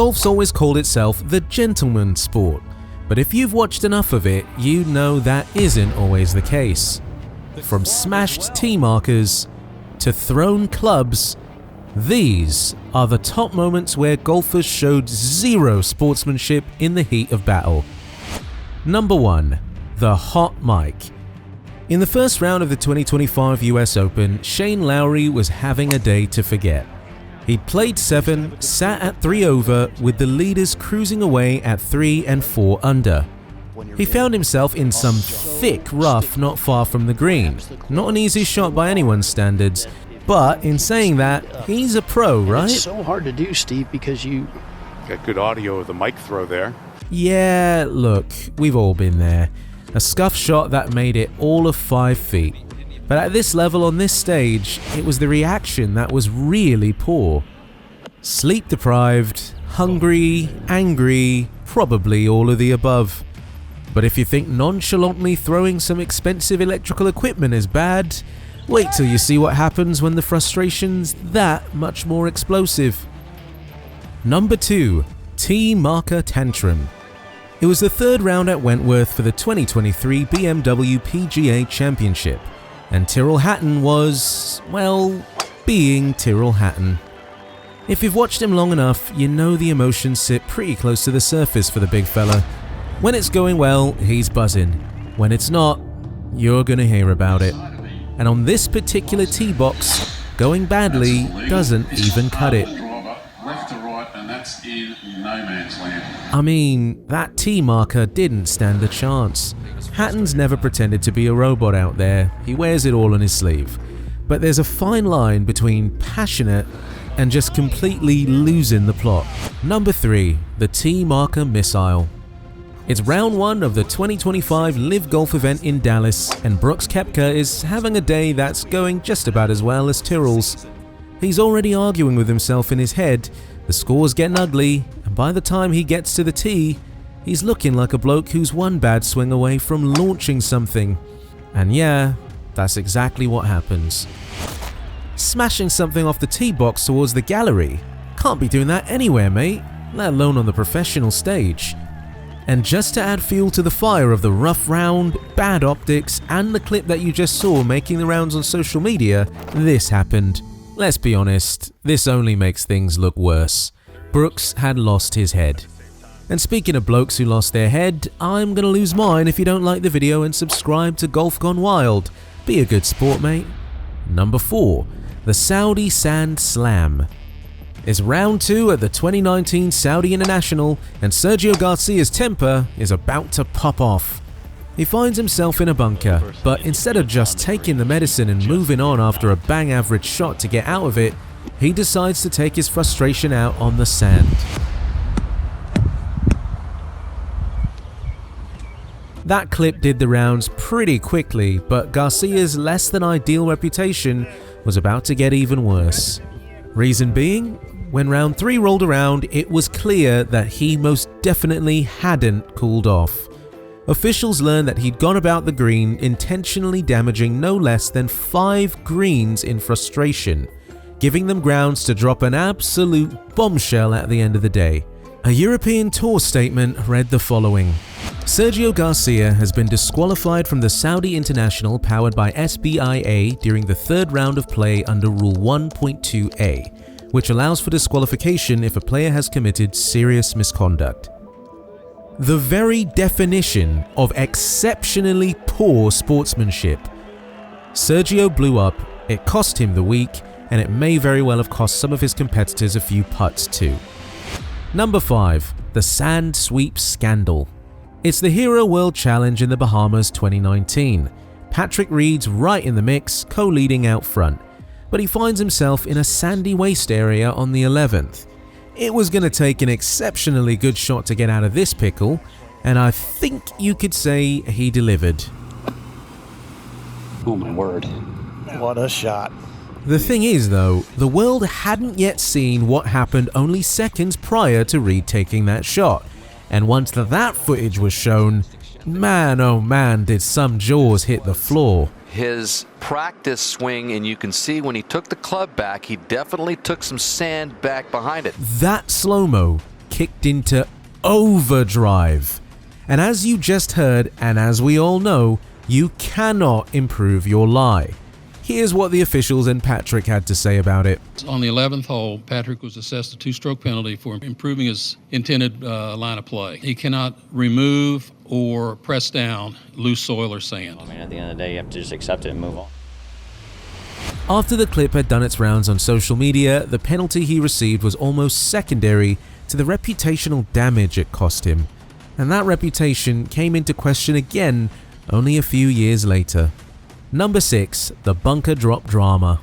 Golf's always called itself the gentleman's sport, but if you've watched enough of it, you know that isn't always the case. From smashed tee markers to thrown clubs, these are the top moments where golfers showed zero sportsmanship in the heat of battle. Number 1. The hot mic. In the first round of the 2025 US Open, Shane Lowry was having a day to forget. He'd played 7, sat at 3 over, with the leaders cruising away at 3 and 4 under. He found himself in some thick rough not far from the green. Not an easy shot by anyone's standards, but in saying that, he's a pro, right? It's so hard to do, Steve, because you got good audio of the mic throw there. Yeah, look, we've all been there. A scuff shot that made it all of 5 feet. But at this level on this stage, it was the reaction that was really poor. Sleep deprived, hungry, angry, probably all of the above. But if you think nonchalantly throwing some expensive electrical equipment is bad, wait till you see what happens when the frustration's that much more explosive. Number 2. Tee marker tantrum. It was the third round at Wentworth for the 2023 BMW PGA Championship, and Tyrrell Hatton was, well, being Tyrrell Hatton. If you've watched him long enough, you know the emotions sit pretty close to the surface for the big fella. When it's going well, he's buzzing. When it's not, you're gonna hear about it. And on this particular tee box, going badly doesn't even cut it. That's in no man's land. I mean, that tee marker didn't stand a chance. Hatton's never pretended to be a robot out there, he wears it all on his sleeve. But there's a fine line between passionate and just completely losing the plot. Number 3. The tee marker missile. It's round 1 of the 2025 Live Golf event in Dallas, and Brooks Koepka is having a day that's going just about as well as Tyrrell's. He's already arguing with himself in his head. The score's getting ugly, and by the time he gets to the tee, he's looking like a bloke who's one bad swing away from launching something. And yeah, that's exactly what happens. Smashing something off the tee box towards the gallery. Can't be doing that anywhere, mate, let alone on the professional stage. And just to add fuel to the fire of the rough round, bad optics, and the clip that you just saw making the rounds on social media, this happened. Let's be honest, this only makes things look worse. Brooks had lost his head. And speaking of blokes who lost their head, I'm gonna lose mine if you don't like the video and subscribe to Golf Gone Wild. Be a good sport, mate. Number 4. The Saudi Sand Slam. It's round 2 at the 2019 Saudi International, and Sergio Garcia's temper is about to pop off. He finds himself in a bunker, but instead of just taking the medicine and moving on after a bang average shot to get out of it, he decides to take his frustration out on the sand. That clip did the rounds pretty quickly, but Garcia's less than ideal reputation was about to get even worse. Reason being, when round 3 rolled around, it was clear that he most definitely hadn't cooled off. Officials learned that he'd gone about the green, intentionally damaging no less than 5 greens in frustration, giving them grounds to drop an absolute bombshell at the end of the day. A European Tour statement read the following: Sergio Garcia has been disqualified from the Saudi International powered by SBIA during the 3rd round of play under Rule 1.2a, which allows for disqualification if a player has committed serious misconduct. The very definition of exceptionally poor sportsmanship. Sergio blew up, it cost him the week, and it may very well have cost some of his competitors a few putts too. Number 5. The Sand Sweep Scandal. It's the Hero World Challenge in the Bahamas 2019. Patrick Reed's right in the mix, co-leading out front, but he finds himself in a sandy waste area on the 11th. It was going to take an exceptionally good shot to get out of this pickle, and I think you could say he delivered. Oh my word. What a shot. The thing is though, the world hadn't yet seen what happened only seconds prior to Reed taking that shot, and once that footage was shown, man oh man did some jaws hit the floor. His practice swing, and you can see when he took the club back, he definitely took some sand back behind it. That slow-mo kicked into overdrive. And as you just heard, and as we all know, you cannot improve your lie. Here's what the officials and Patrick had to say about it. On the 11th hole, Patrick was assessed a 2-stroke penalty for improving his intended line of play. He cannot remove or press down loose soil or sand. I mean, at the end of the day, you have to just accept it and move on. After the clip had done its rounds on social media, the penalty he received was almost secondary to the reputational damage it cost him. And that reputation came into question again only a few years later. Number 6, the bunker drop drama.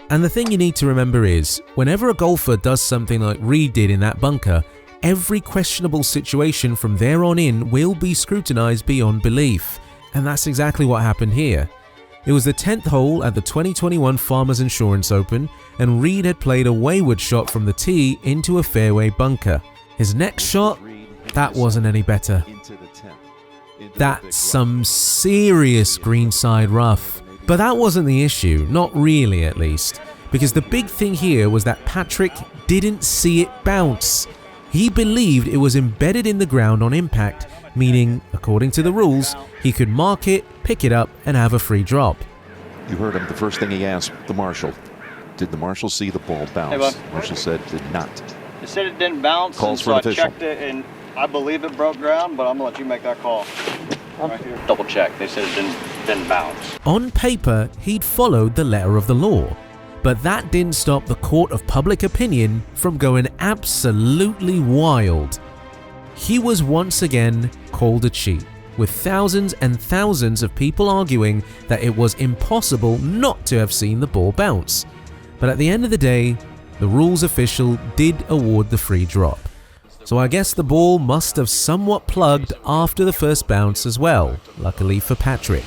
And the thing you need to remember is, whenever a golfer does something like Reed did in that bunker, every questionable situation from there on in will be scrutinized beyond belief. And that's exactly what happened here. It was the 10th hole at the 2021 Farmers Insurance Open, and Reed had played a wayward shot from the tee into a fairway bunker. His next shot, that wasn't any better. That's some serious greenside rough. But that wasn't the issue, not really at least, because the big thing here was that Patrick didn't see it bounce. He believed it was embedded in the ground on impact, meaning, according to the rules, he could mark it, pick it up, and have a free drop. You heard him, the first thing he asked the marshal, did the marshal see the ball bounce? Hey, Marshal said did not. It said it didn't bounce, Calls and for so an I official. checked it, and I believe it broke ground, but I'm gonna let you make that call. Right here. Double check. They said it didn't bounce. On paper, he'd followed the letter of the law, but that didn't stop the court of public opinion from going absolutely wild. He was once again called a cheat, with thousands and thousands of people arguing that it was impossible not to have seen the ball bounce. But at the end of the day, the rules official did award the free drop. So I guess the ball must have somewhat plugged after the first bounce as well, luckily for Patrick.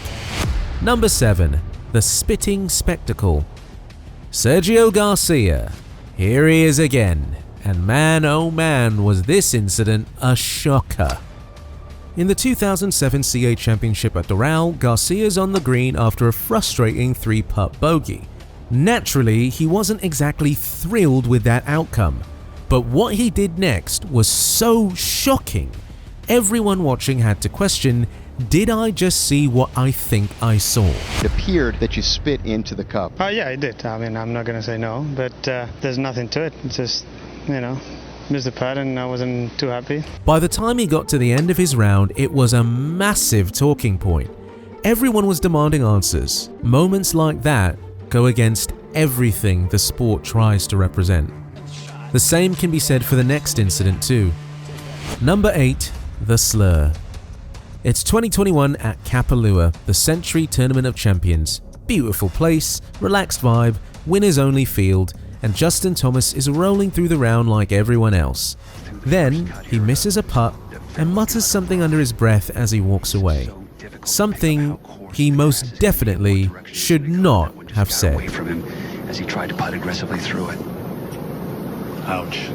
Number 7, the spitting spectacle. Sergio Garcia. Here he is again. And man oh man was this incident a shocker. In the 2007 CA Championship at Doral, Garcia's on the green after a frustrating 3-putt bogey. Naturally, he wasn't exactly thrilled with that outcome. But what he did next was so shocking. Everyone watching had to question, did I just see what I think I saw? It appeared that you spit into the cup. Yeah, I did. I mean, I'm not going to say no, but there's nothing to it. It's just, missed the putt and I wasn't too happy. By the time he got to the end of his round, it was a massive talking point. Everyone was demanding answers. Moments like that go against everything the sport tries to represent. The same can be said for the next incident too. Number 8, the slur. It's 2021 at Kapalua, the Century Tournament of Champions. Beautiful place, relaxed vibe, winners only field, and Justin Thomas is rolling through the round like everyone else. Then he misses a putt and mutters something under his breath as he walks away. Something he most definitely should not have said. Away from him as he tried to putt aggressively through it. Ouch.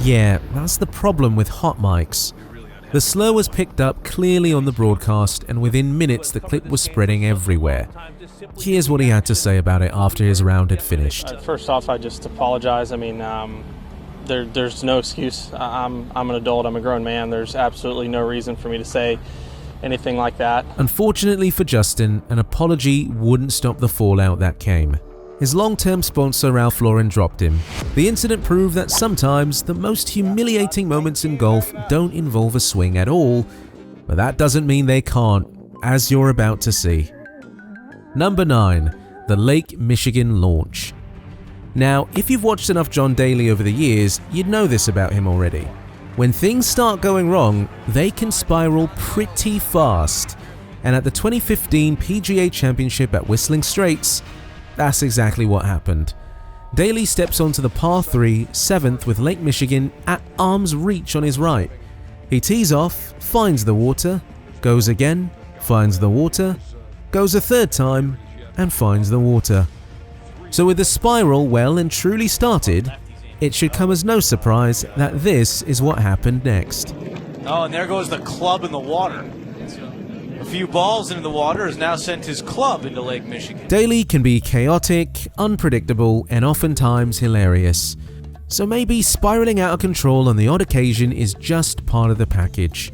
Yeah, that's the problem with hot mics. The slur was picked up clearly on the broadcast, and within minutes the clip was spreading everywhere. Here's what he had to say about it after his round had finished. First off, I just apologize. I mean, there's no excuse. I'm an adult. I'm a grown man. There's absolutely no reason for me to say anything like that. Unfortunately for Justin, an apology wouldn't stop the fallout that came. His long-term sponsor Ralph Lauren dropped him. The incident proved that sometimes the most humiliating moments in golf don't involve a swing at all, but that doesn't mean they can't, as you're about to see. Number 9, the Lake Michigan launch. Now, if you've watched enough John Daly over the years, you'd know this about him already. When things start going wrong, they can spiral pretty fast. And at the 2015 PGA Championship at Whistling Straits, that's exactly what happened. Daly steps onto the par 3, 7th with Lake Michigan at arm's reach on his right. He tees off, finds the water, goes again, finds the water, goes a third time, and finds the water. So with the spiral well and truly started, it should come as no surprise that this is what happened next. Oh, and there goes the club in the water. A few balls into the water has now sent his club into Lake Michigan. Daly can be chaotic, unpredictable, and oftentimes hilarious. So maybe spiraling out of control on the odd occasion is just part of the package.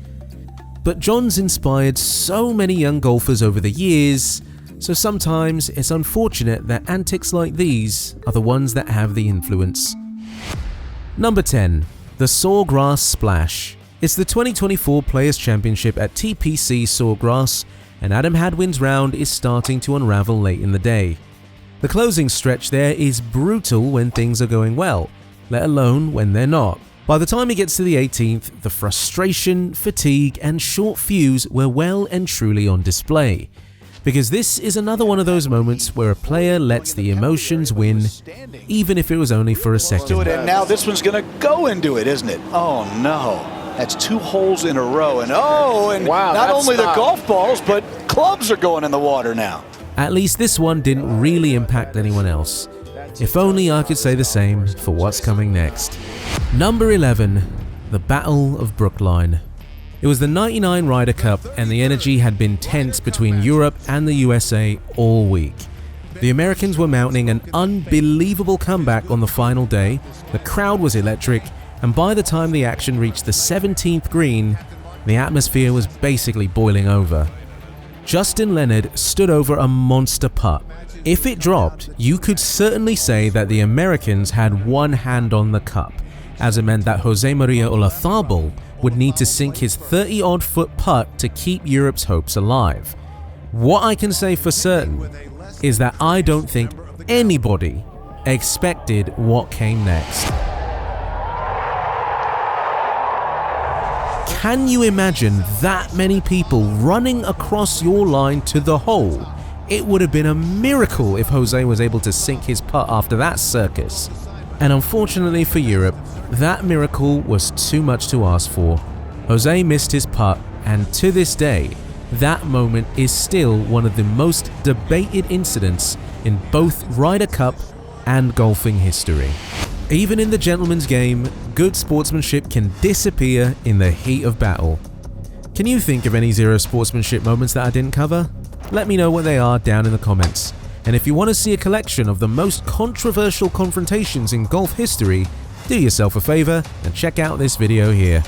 But John's inspired so many young golfers over the years, so sometimes it's unfortunate that antics like these are the ones that have the influence. Number 10. The Sawgrass Splash. It's the 2024 Players' Championship at TPC Sawgrass, and Adam Hadwin's round is starting to unravel late in the day. The closing stretch there is brutal when things are going well, let alone when they're not. By the time he gets to the 18th, the frustration, fatigue, and short fuse were well and truly on display. Because this is another one of those moments where a player lets the emotions win, even if it was only for a second. And now this one's going to go into it, isn't it? Oh no. That's 2 holes in a row. And wow, not only the golf balls, but clubs are going in the water now. At least this one didn't really impact anyone else. If only I could say the same for what's coming next. Number 11. The Battle of Brookline. It was the 99 Ryder Cup, and the energy had been tense between Europe and the USA all week. The Americans were mounting an unbelievable comeback on the final day, the crowd was electric, and by the time the action reached the 17th green, the atmosphere was basically boiling over. Justin Leonard stood over a monster putt. If it dropped, you could certainly say that the Americans had one hand on the cup, as it meant that Jose Maria Olazabal would need to sink his 30-odd foot putt to keep Europe's hopes alive. What I can say for certain is that I don't think anybody expected what came next. Can you imagine that many people running across your line to the hole? It would have been a miracle if Jose was able to sink his putt after that circus. And unfortunately for Europe, that miracle was too much to ask for. Jose missed his putt, and to this day, that moment is still one of the most debated incidents in both Ryder Cup and golfing history. Even in the gentleman's game, good sportsmanship can disappear in the heat of battle. Can you think of any zero sportsmanship moments that I didn't cover? Let me know what they are down in the comments. And if you want to see a collection of the most controversial confrontations in golf history, do yourself a favor and check out this video here.